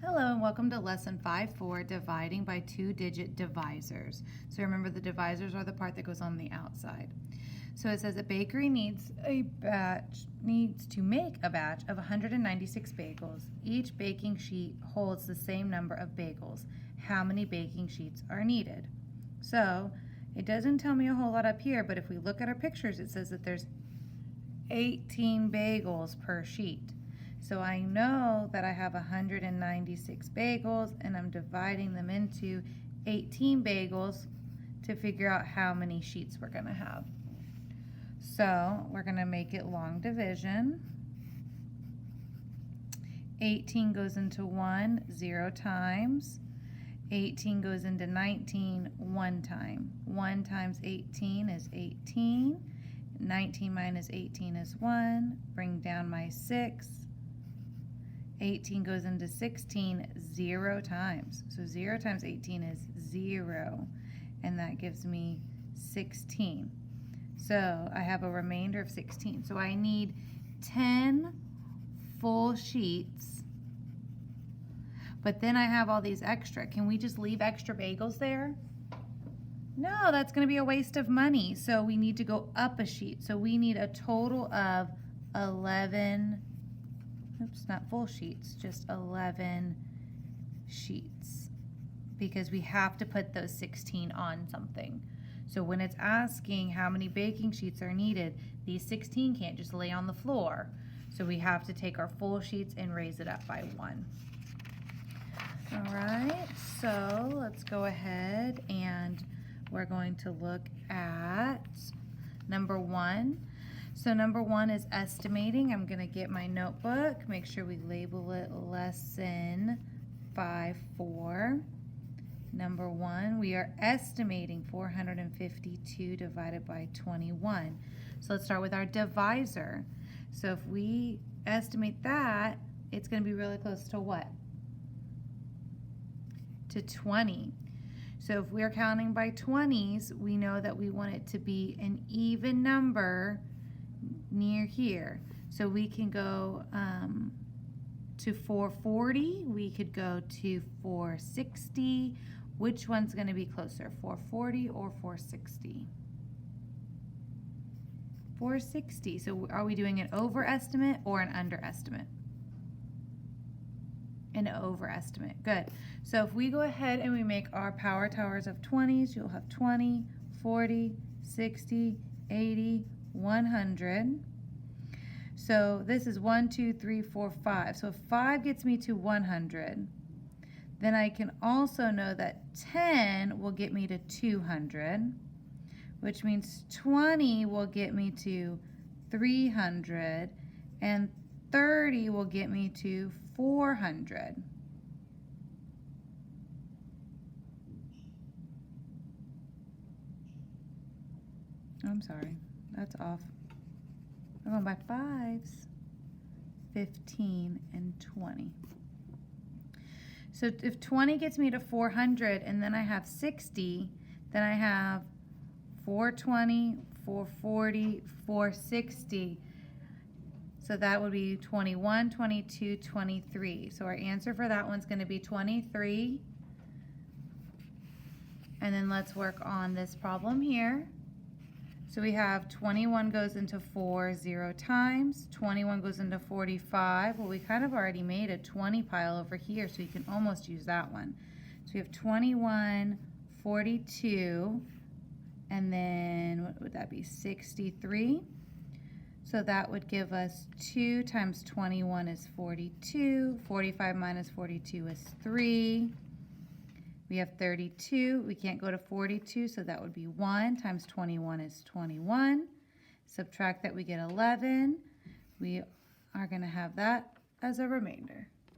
Hello and welcome to lesson 5-4, dividing by two-digit divisors. So remember, the divisors are the part that goes on the outside. So it says a bakery needs to make a batch of 196 bagels. Each baking sheet holds the same number of bagels. How many baking sheets are needed? So it doesn't tell me a whole lot up here, but if we look at our pictures, it says that there's 18 bagels per sheet. So I know that I have 196 bagels and I'm dividing them into 18 bagels to figure out how many sheets we're gonna have. So we're gonna make it long division. 18 goes into 1 0 times. 18 goes into 19 1 time. 1 times 18 is 18. 19 minus 18 is 1. Bring down my 6. 18 goes into 16 0 times. So 0 times 18 is 0. And that gives me 16. So I have a remainder of 16. So I need 10 full sheets. But then I have all these extra. Can we just leave extra bagels there? No, that's going to be a waste of money. So we need to go up a sheet. So we need a total of 11, oops, not full sheets, just 11 sheets. Because we have to put those 16 on something. So when it's asking how many baking sheets are needed, these 16 can't just lay on the floor. So we have to take our full sheets and raise it up by 1. All right, so let's go ahead and we're going to look at number 1. So number 1 is estimating. I'm going to get my notebook, make sure we label it lesson 5-4. Number 1, we are estimating 452 divided by 21. So let's start with our divisor. So if we estimate that, it's going to be really close to what? To 20. So if we're counting by 20s, we know that we want it to be an even number near here. So we can go to 440, we could go to 460. Which one's going to be closer, 440 or 460? 460. So are we doing an overestimate or an underestimate? An overestimate. Good. So if we go ahead and we make our power towers of 20s, you'll have 20, 40, 60, 80, 100. So this is 1, 2, 3, 4, 5. So if 5 gets me to 100, then I can also know that 10 will get me to 200, which means 20 will get me to 300, and 30 will get me to 400. I'm sorry, that's off. I'm going by 5s, 15, and 20. So if 20 gets me to 400 and then I have 60, then I have 420, 440, 460. So that would be 21, 22, 23. So our answer for that one's going to be 23. And then let's work on this problem here. So we have 21 goes into 4 0 times, 21 goes into 45. Well, we kind of already made a 20 pile over here, so you can almost use that one. So we have 21, 42, and then what would that be, 63? So that would give us 2 times 21 is 42, 45 minus 42 is 3. We have 32, we can't go to 42, so that would be 1 times 21 is 21. Subtract that, we get 11. We are going to have that as a remainder.